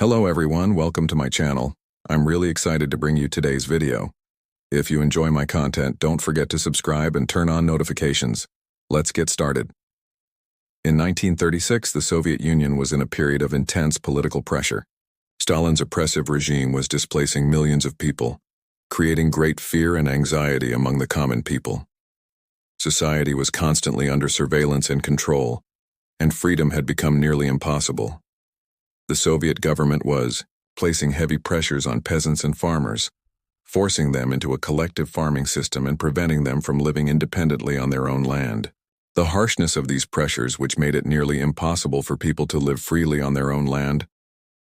Hello everyone, welcome to my channel. I'm really excited to bring you today's video. If you enjoy my content, don't forget to subscribe and turn on notifications. Let's get started. In 1936, the Soviet Union was in a period of intense political pressure. Stalin's oppressive regime was displacing millions of people, creating great fear and anxiety among the common people. Society was constantly under surveillance and control, and freedom had become nearly impossible. The Soviet government was placing heavy pressures on peasants and farmers, forcing them into a collective farming system and preventing them from living independently on their own land. The harshness of these pressures, which made it nearly impossible for people to live freely on their own land,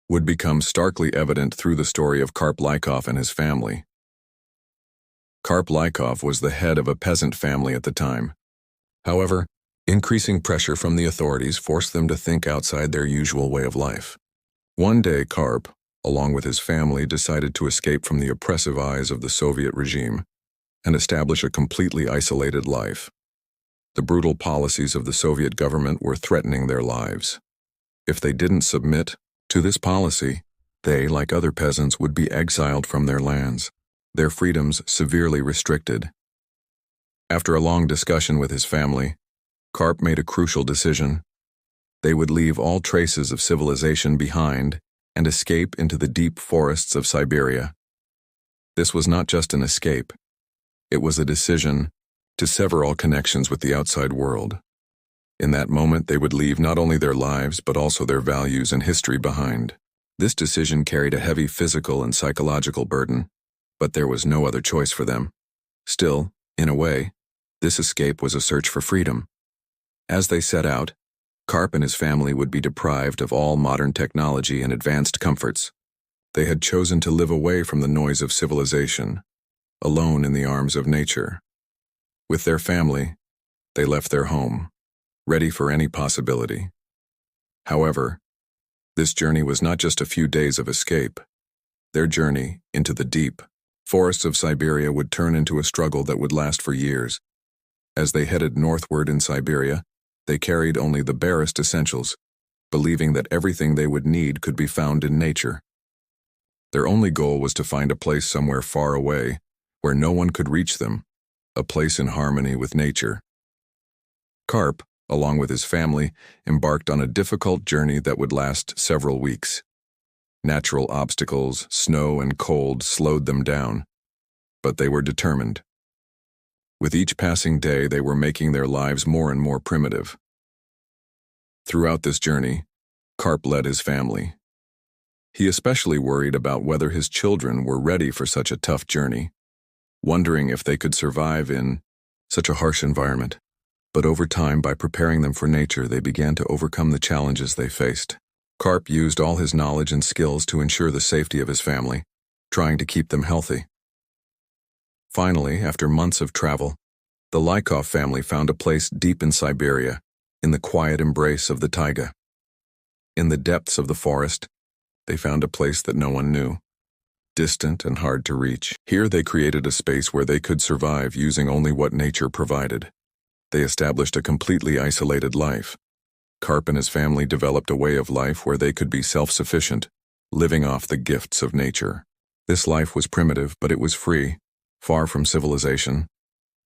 would become starkly evident through the story of Karp Lykov and his family. Karp Lykov was the head of a peasant family at the time. However, increasing pressure from the authorities forced them to think outside their usual way of life. One day, Karp, along with his family, decided to escape from the oppressive eyes of the Soviet regime and establish a completely isolated life. The brutal policies of the Soviet government were threatening their lives. If they didn't submit to this policy, they, like other peasants, would be exiled from their lands, their freedoms severely restricted. After a long discussion with his family, Karp made a crucial decision. They would leave all traces of civilization behind and escape into the deep forests of Siberia. This was not just an escape. It was a decision to sever all connections with the outside world. In that moment, they would leave not only their lives but also their values and history behind. This decision carried a heavy physical and psychological burden, but there was no other choice for them. Still, in a way, this escape was a search for freedom. As they set out, Karp and his family would be deprived of all modern technology and advanced comforts. They had chosen to live away from the noise of civilization, alone in the arms of nature. With their family, they left their home, ready for any possibility. However, this journey was not just a few days of escape. Their journey into the deep forests of Siberia would turn into a struggle that would last for years. As they headed northward in Siberia, they carried only the barest essentials, believing that everything they would need could be found in nature. Their only goal was to find a place somewhere far away, where no one could reach them, a place in harmony with nature. Karp, along with his family, embarked on a difficult journey that would last several weeks. Natural obstacles, snow and cold slowed them down, but they were determined. With each passing day, they were making their lives more and more primitive. Throughout this journey, Karp led his family. He especially worried about whether his children were ready for such a tough journey, wondering if they could survive in such a harsh environment. But over time, by preparing them for nature, they began to overcome the challenges they faced. Karp used all his knowledge and skills to ensure the safety of his family, trying to keep them healthy. Finally, after months of travel, the Lykov family found a place deep in Siberia, in the quiet embrace of the taiga. In the depths of the forest, they found a place that no one knew, distant and hard to reach. Here they created a space where they could survive using only what nature provided. They established a completely isolated life. Karp and his family developed a way of life where they could be self-sufficient, living off the gifts of nature. This life was primitive, but it was free. Far from civilization,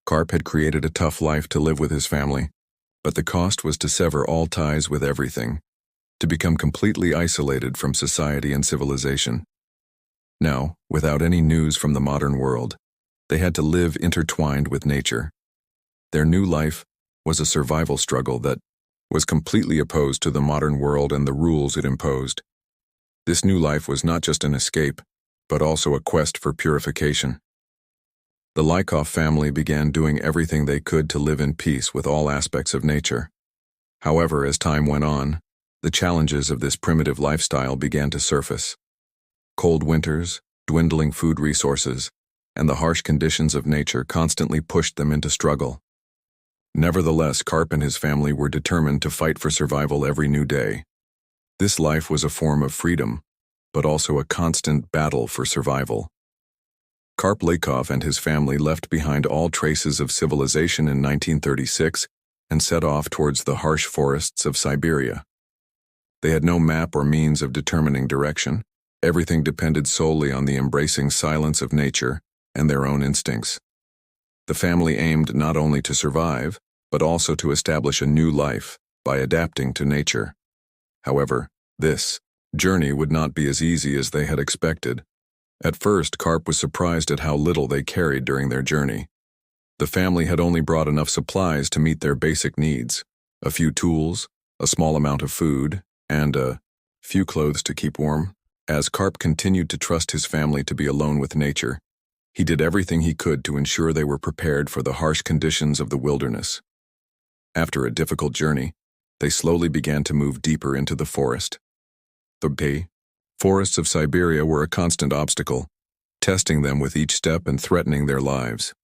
Karp had created a tough life to live with his family, but the cost was to sever all ties with everything, to become completely isolated from society and civilization. Now, without any news from the modern world, they had to live intertwined with nature. Their new life was a survival struggle that was completely opposed to the modern world and the rules it imposed. This new life was not just an escape, but also a quest for purification. The Lykov family began doing everything they could to live in peace with all aspects of nature. However, as time went on, the challenges of this primitive lifestyle began to surface. Cold winters, dwindling food resources, and the harsh conditions of nature constantly pushed them into struggle. Nevertheless, Karp and his family were determined to fight for survival every new day. This life was a form of freedom, but also a constant battle for survival. Karp Lykov and his family left behind all traces of civilization in 1936 and set off towards the harsh forests of Siberia. They had no map or means of determining direction. Everything depended solely on the embracing silence of nature and their own instincts. The family aimed not only to survive, but also to establish a new life by adapting to nature. However, this journey would not be as easy as they had expected. At first, Karp was surprised at how little they carried during their journey. The family had only brought enough supplies to meet their basic needs: a few tools, a small amount of food, and a few clothes to keep warm. As Karp continued to trust his family to be alone with nature, he did everything he could to ensure they were prepared for the harsh conditions of the wilderness. After a difficult journey, they slowly began to move deeper into the forest. The forests of Siberia were a constant obstacle, testing them with each step and threatening their lives.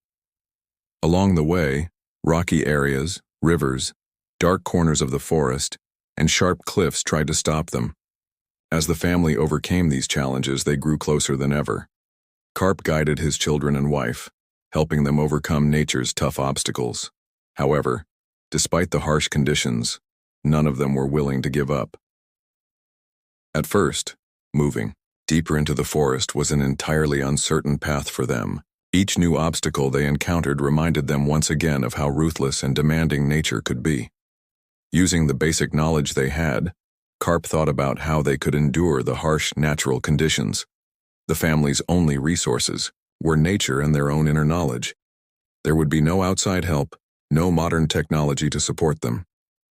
Along the way, rocky areas, rivers, dark corners of the forest, and sharp cliffs tried to stop them. As the family overcame these challenges, they grew closer than ever. Karp guided his children and wife, helping them overcome nature's tough obstacles. However, despite the harsh conditions, none of them were willing to give up. At first, moving deeper into the forest was an entirely uncertain path for them. Each new obstacle they encountered reminded them once again of how ruthless and demanding nature could be. Using the basic knowledge they had, Karp thought about how they could endure the harsh natural conditions. The family's only resources were nature and their own inner knowledge. There would be no outside help, no modern technology to support them.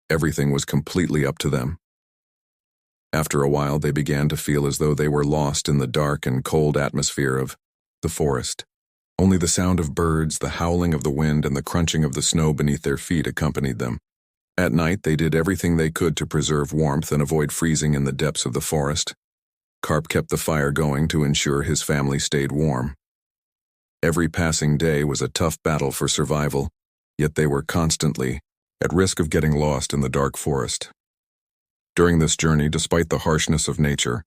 Everything was completely up to them. After a while, they began to feel as though they were lost in the dark and cold atmosphere of the forest. Only the sound of birds, the howling of the wind, and the crunching of the snow beneath their feet accompanied them. At night, they did everything they could to preserve warmth and avoid freezing in the depths of the forest. Karp kept the fire going to ensure his family stayed warm. Every passing day was a tough battle for survival, yet they were constantly at risk of getting lost in the dark forest. During this journey, despite the harshness of nature,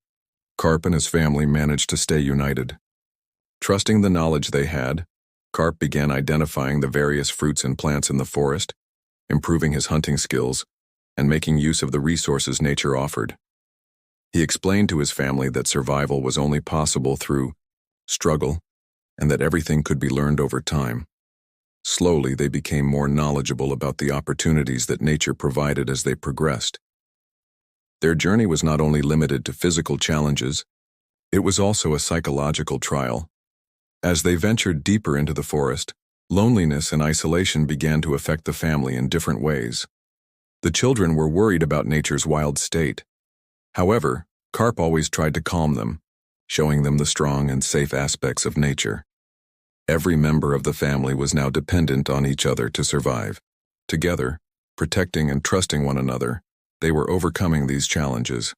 Karp and his family managed to stay united. Trusting the knowledge they had, Karp began identifying the various fruits and plants in the forest, improving his hunting skills, and making use of the resources nature offered. He explained to his family that survival was only possible through struggle, and that everything could be learned over time. Slowly, they became more knowledgeable about the opportunities that nature provided as they progressed. Their journey was not only limited to physical challenges, it was also a psychological trial. As they ventured deeper into the forest, loneliness and isolation began to affect the family in different ways. The children were worried about nature's wild state. However, Karp always tried to calm them, showing them the strong and safe aspects of nature. Every member of the family was now dependent on each other to survive. Together, protecting and trusting one another, they were overcoming these challenges.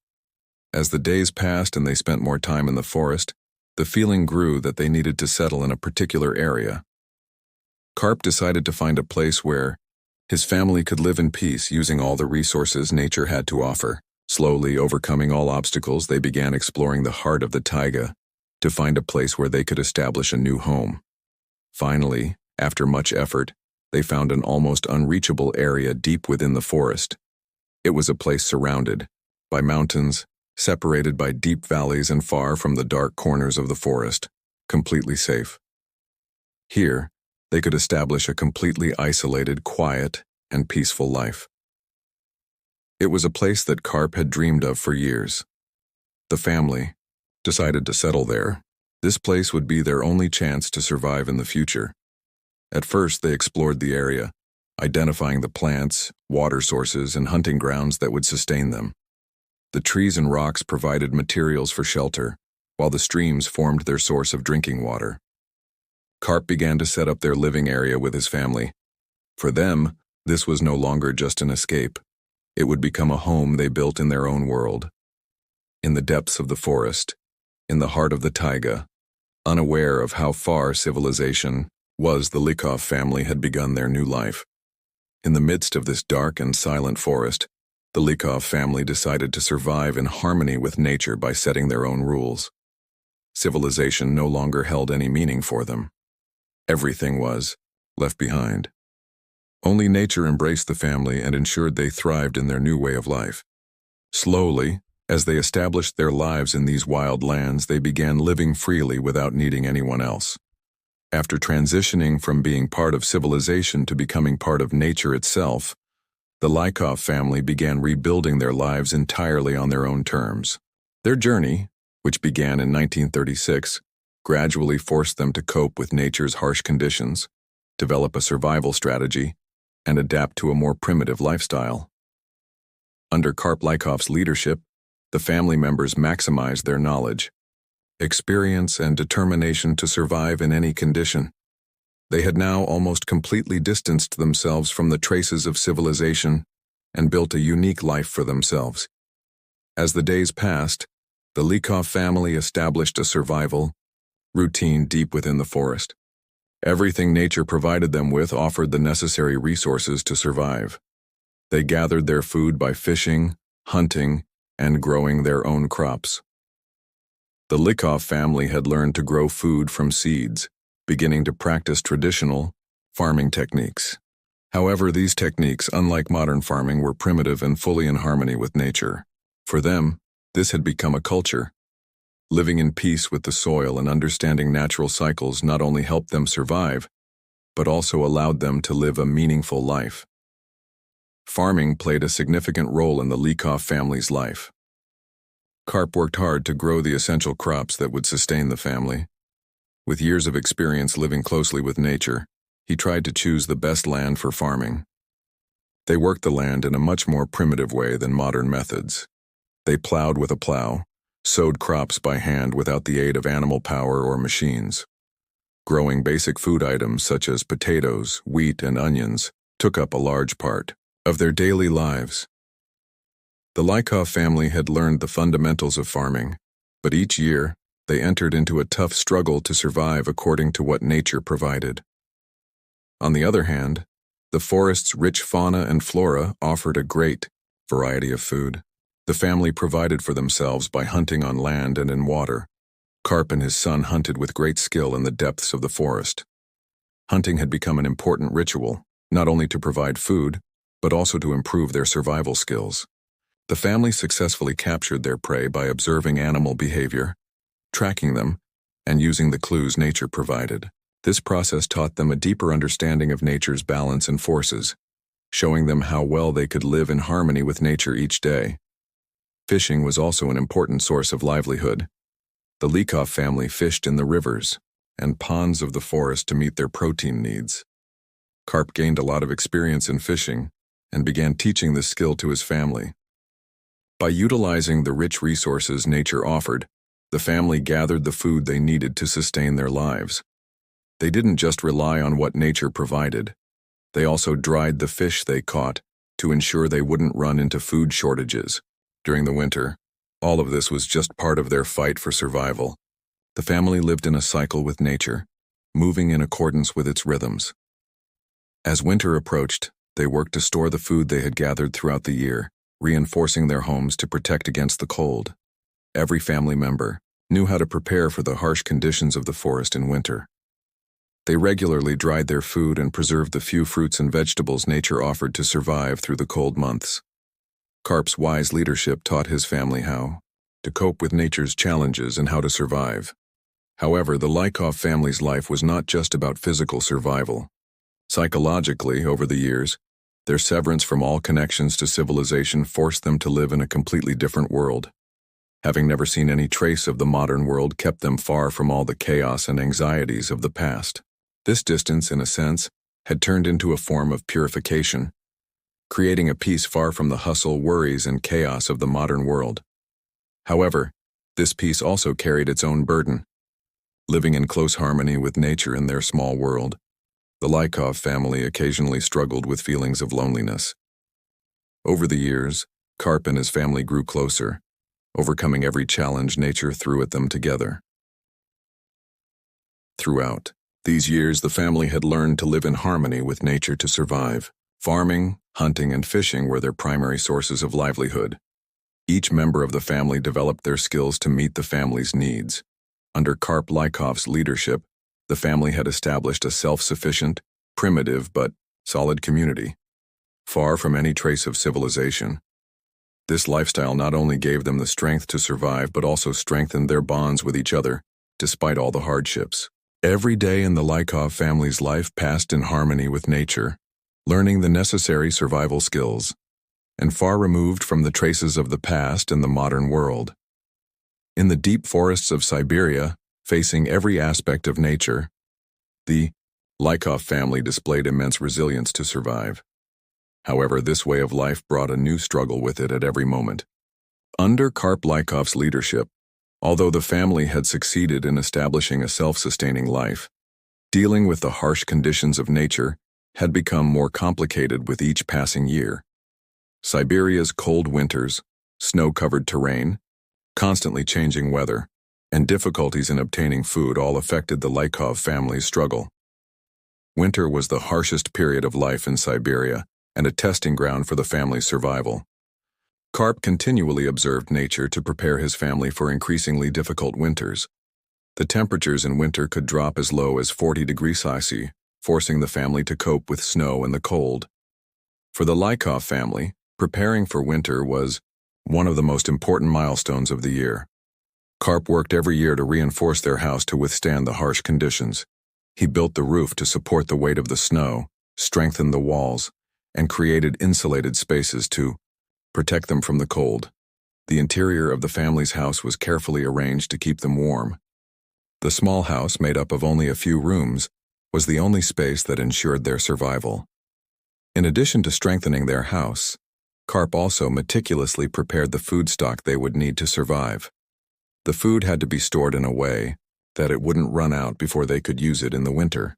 As the days passed and they spent more time in the forest, the feeling grew that they needed to settle in a particular area. Karp decided to find a place where his family could live in peace using all the resources nature had to offer. Slowly overcoming all obstacles, they began exploring the heart of the taiga to find a place where they could establish a new home. Finally, after much effort, they found an almost unreachable area deep within the forest. It was a place surrounded by mountains, separated by deep valleys and far from the dark corners of the forest, completely safe. Here, they could establish a completely isolated, quiet, and peaceful life. It was a place that Karp had dreamed of for years. The family decided to settle there. This place would be their only chance to survive in the future. At first, they explored the area, identifying the plants, water sources, and hunting grounds that would sustain them. The trees and rocks provided materials for shelter, while the streams formed their source of drinking water. Karp began to set up their living area with his family. For them, this was no longer just an escape. It would become a home they built in their own world. In the depths of the forest, in the heart of the taiga, unaware of how far civilization was, the Likov family had begun their new life. In the midst of this dark and silent forest, the Likov family decided to survive in harmony with nature by setting their own rules. Civilization no longer held any meaning for them. Everything was left behind. Only nature embraced the family and ensured they thrived in their new way of life. Slowly, as they established their lives in these wild lands, they began living freely without needing anyone else. After transitioning from being part of civilization to becoming part of nature itself, the Lykov family began rebuilding their lives entirely on their own terms. Their journey, which began in 1936, gradually forced them to cope with nature's harsh conditions, develop a survival strategy, and adapt to a more primitive lifestyle. Under Karp Lykov's leadership, the family members maximized their knowledge, experience, and determination to survive in any condition. They had now almost completely distanced themselves from the traces of civilization and built a unique life for themselves. As the days passed, the Lykov family established a survival routine deep within the forest. Everything nature provided them with offered the necessary resources to survive. They gathered their food by fishing, hunting, and growing their own crops. The Lykov family had learned to grow food from seeds, beginning to practice traditional farming techniques. However, these techniques, unlike modern farming, were primitive and fully in harmony with nature. For them, this had become a culture. Living in peace with the soil and understanding natural cycles not only helped them survive, but also allowed them to live a meaningful life. Farming played a significant role in the Lykov family's life. Karp worked hard to grow the essential crops that would sustain the family. With years of experience living closely with nature, he tried to choose the best land for farming. They worked the land in a much more primitive way than modern methods. They plowed with a plow, sowed crops by hand without the aid of animal power or machines. Growing basic food items such as potatoes, wheat, and onions took up a large part of their daily lives. The Lykov family had learned the fundamentals of farming, but each year they entered into a tough struggle to survive according to what nature provided. On the other hand, the forest's rich fauna and flora offered a great variety of food. The family provided for themselves by hunting on land and in water. Karp and his son hunted with great skill in the depths of the forest. Hunting had become an important ritual, not only to provide food, but also to improve their survival skills. The family successfully captured their prey by observing animal behavior, tracking them, and using the clues nature provided. This process taught them a deeper understanding of nature's balance and forces, showing them how well they could live in harmony with nature each day. Fishing was also an important source of livelihood. The Lykov family fished in the rivers and ponds of the forest to meet their protein needs. Karp gained a lot of experience in fishing and began teaching this skill to his family. By utilizing the rich resources nature offered, the family gathered the food they needed to sustain their lives. They didn't just rely on what nature provided. They also dried the fish they caught to ensure they wouldn't run into food shortages. During the winter, all of this was just part of their fight for survival. The family lived in a cycle with nature, moving in accordance with its rhythms. As winter approached, they worked to store the food they had gathered throughout the year, reinforcing their homes to protect against the cold. Every family member knew how to prepare for the harsh conditions of the forest in winter. They regularly dried their food and preserved the few fruits and vegetables nature offered to survive through the cold months. Karp's wise leadership taught his family how to cope with nature's challenges and how to survive. However, the Lykov family's life was not just about physical survival. Psychologically, over the years, their severance from all connections to civilization forced them to live in a completely different world. Having never seen any trace of the modern world kept them far from all the chaos and anxieties of the past. This distance, in a sense, had turned into a form of purification, creating a peace far from the hustle, worries, and chaos of the modern world. However, this peace also carried its own burden. Living in close harmony with nature in their small world, the Lykov family occasionally struggled with feelings of loneliness. Over the years, Karp and his family grew closer, overcoming every challenge nature threw at them together. Throughout these years, the family had learned to live in harmony with nature to survive. Farming, hunting, and fishing were their primary sources of livelihood. Each member of the family developed their skills to meet the family's needs. Under Karp Lykov's leadership, the family had established a self-sufficient, primitive but solid community, far from any trace of civilization. This lifestyle not only gave them the strength to survive but also strengthened their bonds with each other, despite all the hardships. Every day in the Lykov family's life passed in harmony with nature, learning the necessary survival skills, and far removed from the traces of the past and the modern world. In the deep forests of Siberia, facing every aspect of nature, the Lykov family displayed immense resilience to survive. However, this way of life brought a new struggle with it at every moment. Under Karp Lykov's leadership, although the family had succeeded in establishing a self-sustaining life, dealing with the harsh conditions of nature had become more complicated with each passing year. Siberia's cold winters, snow-covered terrain, constantly changing weather, and difficulties in obtaining food all affected the Lykov family's struggle. Winter was the harshest period of life in Siberia and a testing ground for the family's survival. Karp continually observed nature to prepare his family for increasingly difficult winters. The temperatures in winter could drop as low as 40 degrees Celsius, forcing the family to cope with snow and the cold. For the Lykov family, preparing for winter was one of the most important milestones of the year. Karp worked every year to reinforce their house to withstand the harsh conditions. He built the roof to support the weight of the snow, strengthened the walls, and created insulated spaces to protect them from the cold. The interior of the family's house was carefully arranged to keep them warm. The small house, made up of only a few rooms, was the only space that ensured their survival. In addition to strengthening their house, Karp also meticulously prepared the food stock they would need to survive. The food had to be stored in a way that it wouldn't run out before they could use it in the winter.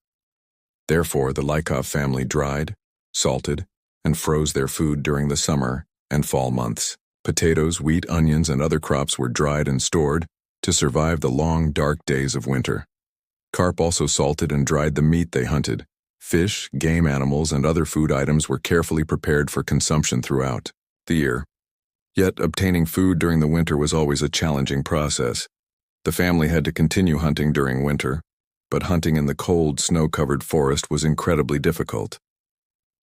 Therefore, the Lykov family dried, salted, and froze their food during the summer and fall months. Potatoes, wheat, onions, and other crops were dried and stored to survive the long, dark days of winter. Karp also salted and dried the meat they hunted. Fish, game animals, and other food items were carefully prepared for consumption throughout the year. Yet, obtaining food during the winter was always a challenging process. The family had to continue hunting during winter, but hunting in the cold, snow-covered forest was incredibly difficult.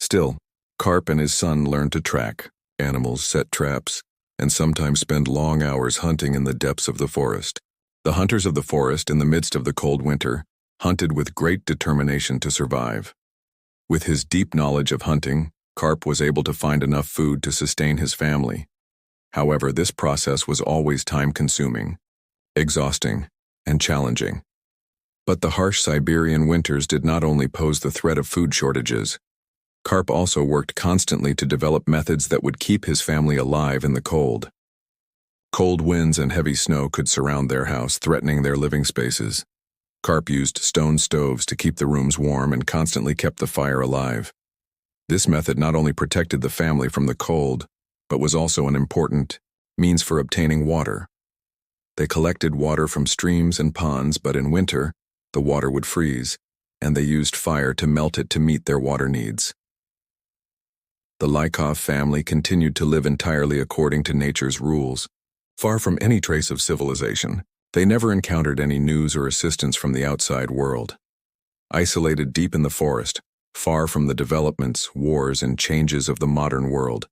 Still, Karp and his son learned to track animals, set traps, and sometimes spend long hours hunting in the depths of the forest. The hunters of the forest, in the midst of the cold winter, hunted with great determination to survive. With his deep knowledge of hunting, Karp was able to find enough food to sustain his family. However, this process was always time-consuming, exhausting, and challenging. But the harsh Siberian winters did not only pose the threat of food shortages. Karp also worked constantly to develop methods that would keep his family alive in the cold. Cold winds and heavy snow could surround their house, threatening their living spaces. Karp used stone stoves to keep the rooms warm and constantly kept the fire alive. This method not only protected the family from the cold, but was also an important means for obtaining water. They collected water from streams and ponds, but in winter, the water would freeze, and they used fire to melt it to meet their water needs. The Lykov family continued to live entirely according to nature's rules. Far from any trace of civilization, they never encountered any news or assistance from the outside world. Isolated deep in the forest, far from the developments, wars, and changes of the modern world,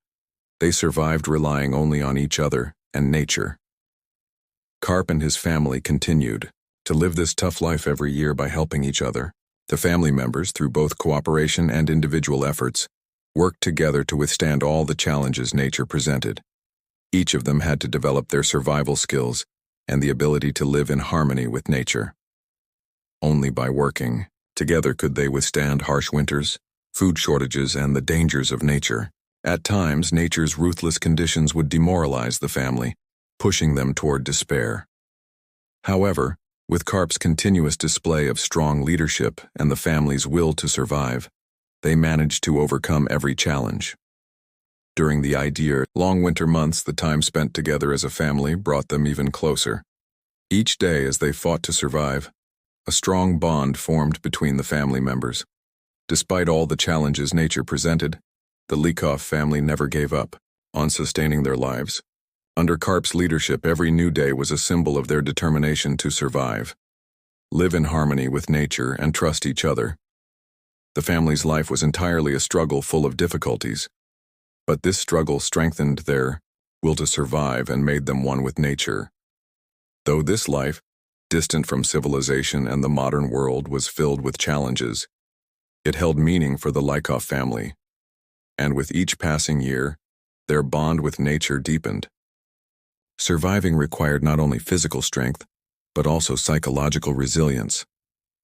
they survived relying only on each other and nature. Karp and his family continued to live this tough life every year by helping each other. The family members, through both cooperation and individual efforts, worked together to withstand all the challenges nature presented. Each of them had to develop their survival skills and the ability to live in harmony with nature. Only by working together could they withstand harsh winters, food shortages, and the dangers of nature. At times, nature's ruthless conditions would demoralize the family, pushing them toward despair. However, with Karp's continuous display of strong leadership and the family's will to survive, they managed to overcome every challenge. During the long winter months, the time spent together as a family brought them even closer. Each day as they fought to survive, a strong bond formed between the family members. Despite all the challenges nature presented, the Lykov family never gave up on sustaining their lives. Under Karp's leadership, every new day was a symbol of their determination to survive, live in harmony with nature, and trust each other. The family's life was entirely a struggle full of difficulties, but this struggle strengthened their will to survive and made them one with nature. Though this life, distant from civilization and the modern world, was filled with challenges, it held meaning for the Lykov family. And with each passing year, their bond with nature deepened. Surviving required not only physical strength, but also psychological resilience.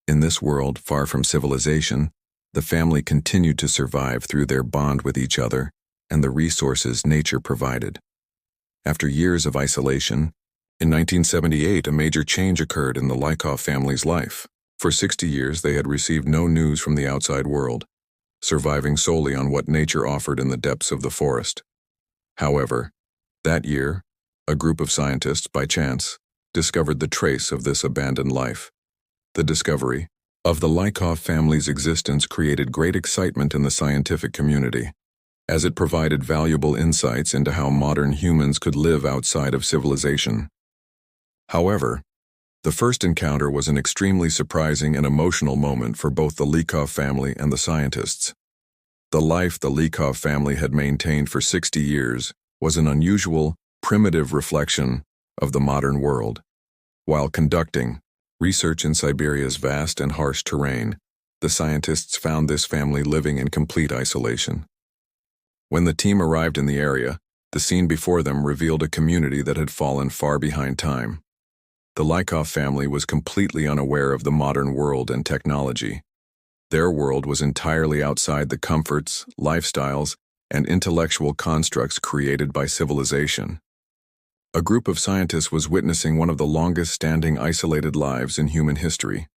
In this world, far from civilization, the family continued to survive through their bond with each other and the resources nature provided. After years of isolation, in 1978 a major change occurred in the Lykov family's life. For 60 years they had received no news from the outside world, surviving solely on what nature offered in the depths of the forest. However, that year, a group of scientists, by chance, discovered the trace of this abandoned life. The discovery of the Lykov family's existence created great excitement in the scientific community, as it provided valuable insights into how modern humans could live outside of civilization. However, the first encounter was an extremely surprising and emotional moment for both the Lykov family and the scientists. The life the Lykov family had maintained for 60 years was an unusual, primitive reflection of the modern world. While conducting research in Siberia's vast and harsh terrain, the scientists found this family living in complete isolation. When the team arrived in the area, the scene before them revealed a community that had fallen far behind time. The Lykov family was completely unaware of the modern world and technology. Their world was entirely outside the comforts, lifestyles, and intellectual constructs created by civilization. A group of scientists was witnessing one of the longest-standing isolated lives in human history.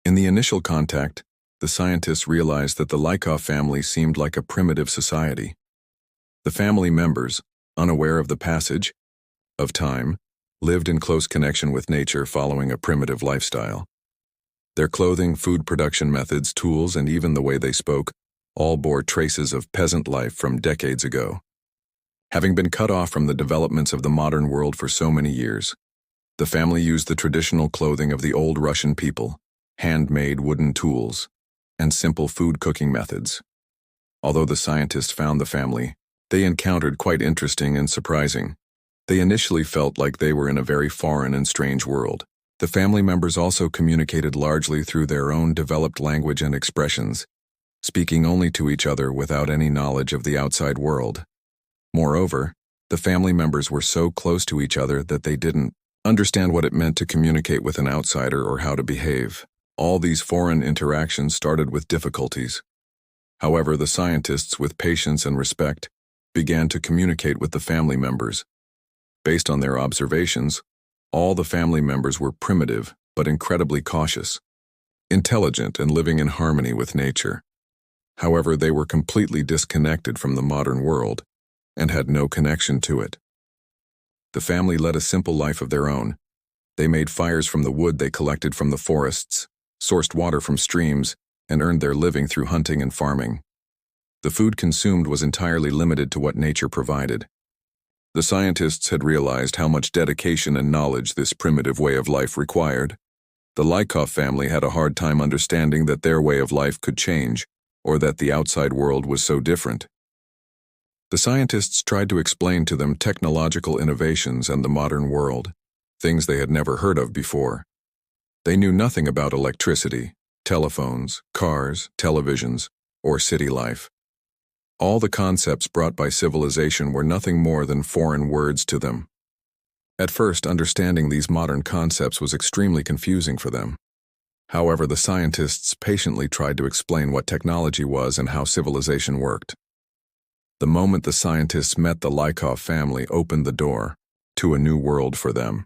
In the initial contact, the scientists realized that the Lykov family seemed like a primitive society. The family members, unaware of the passage of time, lived in close connection with nature following a primitive lifestyle. Their clothing, food production methods, tools, and even the way they spoke all bore traces of peasant life from decades ago. Having been cut off from the developments of the modern world for so many years, the family used the traditional clothing of the old Russian people, handmade wooden tools, and simple food cooking methods. Although the scientists found the family they encountered quite interesting and surprising, they initially felt like they were in a very foreign and strange world. The family members also communicated largely through their own developed language and expressions, speaking only to each other without any knowledge of the outside world. Moreover, the family members were so close to each other that they didn't understand what it meant to communicate with an outsider or how to behave. All these foreign interactions started with difficulties. However, the scientists, with patience and respect, began to communicate with the family members. Based on their observations, all the family members were primitive but incredibly cautious, intelligent, and living in harmony with nature. However, they were completely disconnected from the modern world and had no connection to it. The family led a simple life of their own. They made fires from the wood they collected from the forests, sourced water from streams, and earned their living through hunting and farming. The food consumed was entirely limited to what nature provided. The scientists had realized how much dedication and knowledge this primitive way of life required. The Lykov family had a hard time understanding that their way of life could change, or that the outside world was so different. The scientists tried to explain to them technological innovations and the modern world, things they had never heard of before. They knew nothing about electricity, telephones, cars, televisions, or city life. All the concepts brought by civilization were nothing more than foreign words to them. At first, understanding these modern concepts was extremely confusing for them. However, the scientists patiently tried to explain what technology was and how civilization worked. The moment the scientists met the Lykov family opened the door to a new world for them.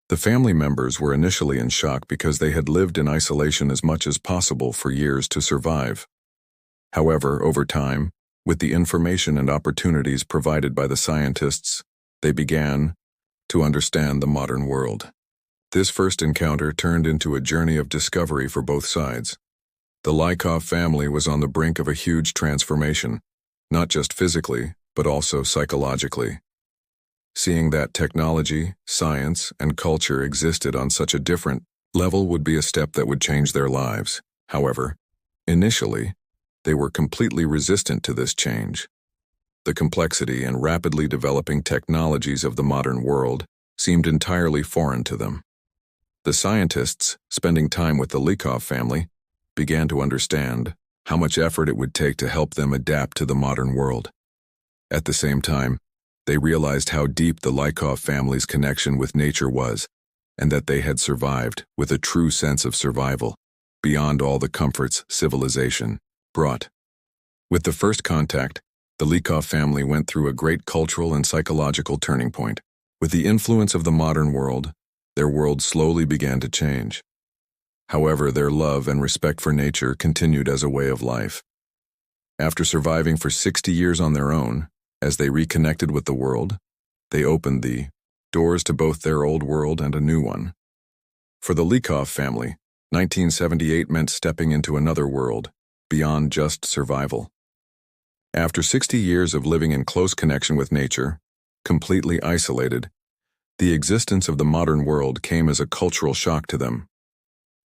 The family members were initially in shock because they had lived in isolation as much as possible for years to survive. However, over time, with the information and opportunities provided by the scientists, they began to understand the modern world. This first encounter turned into a journey of discovery for both sides. The Lykov family was on the brink of a huge transformation, not just physically, but also psychologically. Seeing that technology, science, and culture existed on such a different level would be a step that would change their lives. However, initially, they were completely resistant to this change. The complexity and rapidly developing technologies of the modern world seemed entirely foreign to them. The scientists, spending time with the Lykov family, began to understand how much effort it would take to help them adapt to the modern world. At the same time, they realized how deep the Lykov family's connection with nature was, and that they had survived with a true sense of survival, beyond all the comforts civilization brought. With the first contact, the Lykov family went through a great cultural and psychological turning point. With the influence of the modern world, their world slowly began to change. However, their love and respect for nature continued as a way of life. After surviving for 60 years on their own, as they reconnected with the world, they opened the doors to both their old world and a new one. For the Lykov family, 1978 meant stepping into another world, beyond just survival. After 60 years of living in close connection with nature, completely isolated, the existence of the modern world came as a cultural shock to them.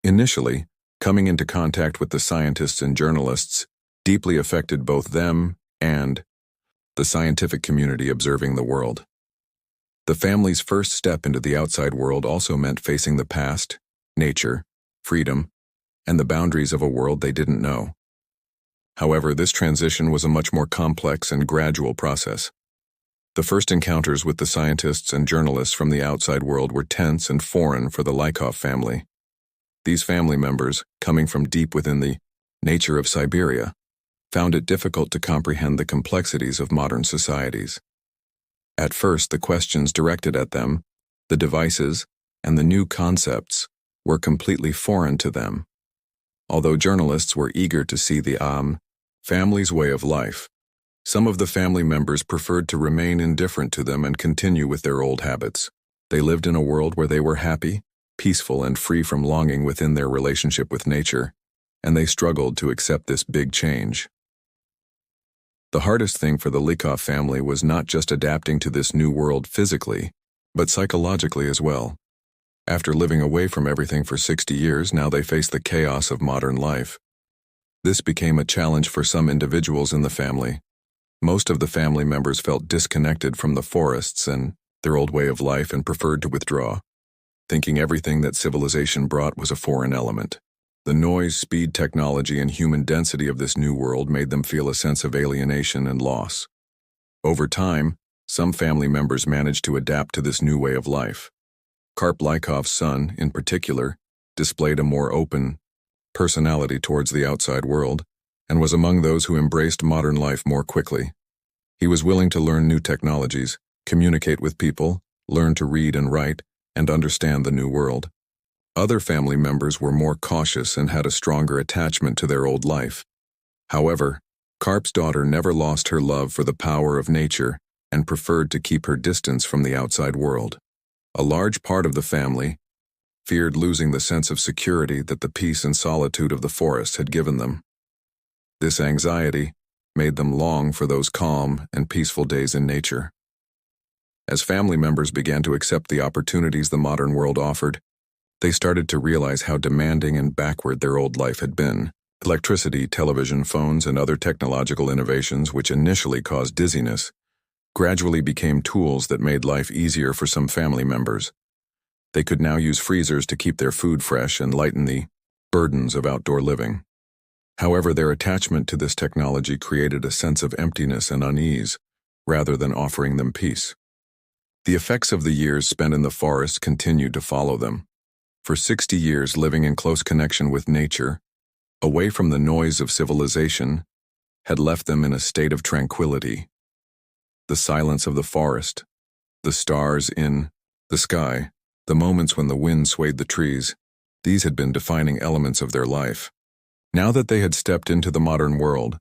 Initially, coming into contact with the scientists and journalists deeply affected both them and the scientific community observing the world. The family's first step into the outside world also meant facing the past, nature, freedom, and the boundaries of a world they didn't know. However, this transition was a much more complex and gradual process. The first encounters with the scientists and journalists from the outside world were tense and foreign for the Lykov family. These family members, coming from deep within the nature of Siberia, found it difficult to comprehend the complexities of modern societies. At first, the questions directed at them, the devices, and the new concepts were completely foreign to them. Although journalists were eager to see the family's way of life, some of the family members preferred to remain indifferent to them and continue with their old habits. They lived in a world where they were happy, peaceful, and free from longing within their relationship with nature, and they struggled to accept this big change. The hardest thing for the Lykov family was not just adapting to this new world physically, but psychologically as well. After living away from everything for 60 years, now they face the chaos of modern life. This became a challenge for some individuals in the family. Most of the family members felt disconnected from the forests and their old way of life and preferred to withdraw, thinking everything that civilization brought was a foreign element. The noise, speed, technology, and human density of this new world made them feel a sense of alienation and loss. Over time, some family members managed to adapt to this new way of life. Karp Lykov's son, in particular, displayed a more open personality towards the outside world and was among those who embraced modern life more quickly. He was willing to learn new technologies, communicate with people, learn to read and write, and understand the new world. Other family members were more cautious and had a stronger attachment to their old life. However, Karp's daughter never lost her love for the power of nature and preferred to keep her distance from the outside world. A large part of the family feared losing the sense of security that the peace and solitude of the forest had given them. This anxiety made them long for those calm and peaceful days in nature. As family members began to accept the opportunities the modern world offered, they started to realize how demanding and backward their old life had been. Electricity, television, phones, and other technological innovations, which initially caused dizziness, gradually became tools that made life easier for some family members. They could now use freezers to keep their food fresh and lighten the burdens of outdoor living. However, their attachment to this technology created a sense of emptiness and unease, rather than offering them peace. The effects of the years spent in the forest continued to follow them. For 60 years living in close connection with nature, away from the noise of civilization, had left them in a state of tranquility. The silence of the forest, the stars in the sky, the moments when the wind swayed the trees, these had been defining elements of their life. Now that they had stepped into the modern world,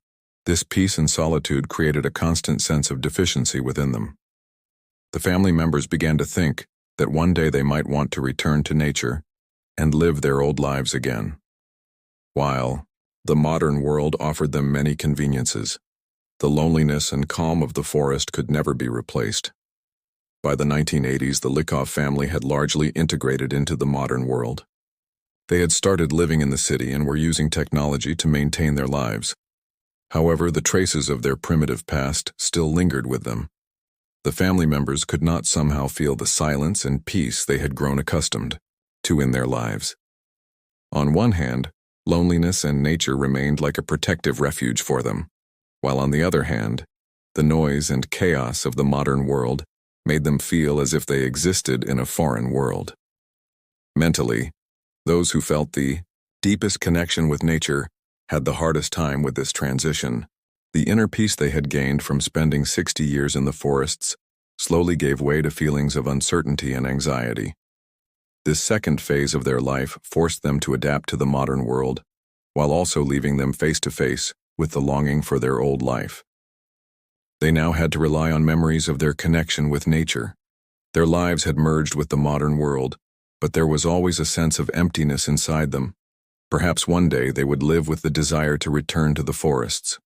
this peace and solitude created a constant sense of deficiency within them. The family members began to think that one day they might want to return to nature and live their old lives again. While the modern world offered them many conveniences, the loneliness and calm of the forest could never be replaced. By the 1980s, the Lykov family had largely integrated into the modern world. They had started living in the city and were using technology to maintain their lives. However, the traces of their primitive past still lingered with them. The family members could not somehow feel the silence and peace they had grown accustomed to in their lives. On one hand, loneliness and nature remained like a protective refuge for them, while on the other hand, the noise and chaos of the modern world made them feel as if they existed in a foreign world. Mentally, those who felt the deepest connection with nature had the hardest time with this transition. The inner peace they had gained from spending 60 years in the forests slowly gave way to feelings of uncertainty and anxiety. This second phase of their life forced them to adapt to the modern world, while also leaving them face to face with the longing for their old life. They now had to rely on memories of their connection with nature. Their lives had merged with the modern world, but there was always a sense of emptiness inside them. Perhaps one day they would live with the desire to return to the forests.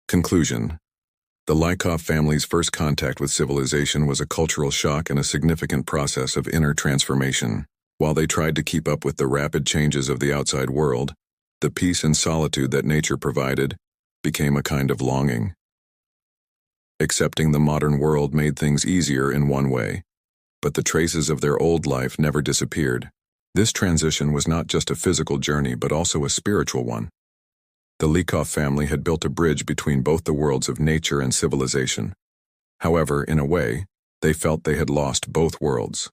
Conclusion. The Lykov family's first contact with civilization was a cultural shock and a significant process of inner transformation. While they tried to keep up with the rapid changes of the outside world, the peace and solitude that nature provided became a kind of longing. Accepting the modern world made things easier in one way, but the traces of their old life never disappeared. This transition was not just a physical journey but also a spiritual one. The Lykov family had built a bridge between both the worlds of nature and civilization. However, in a way, they felt they had lost both worlds.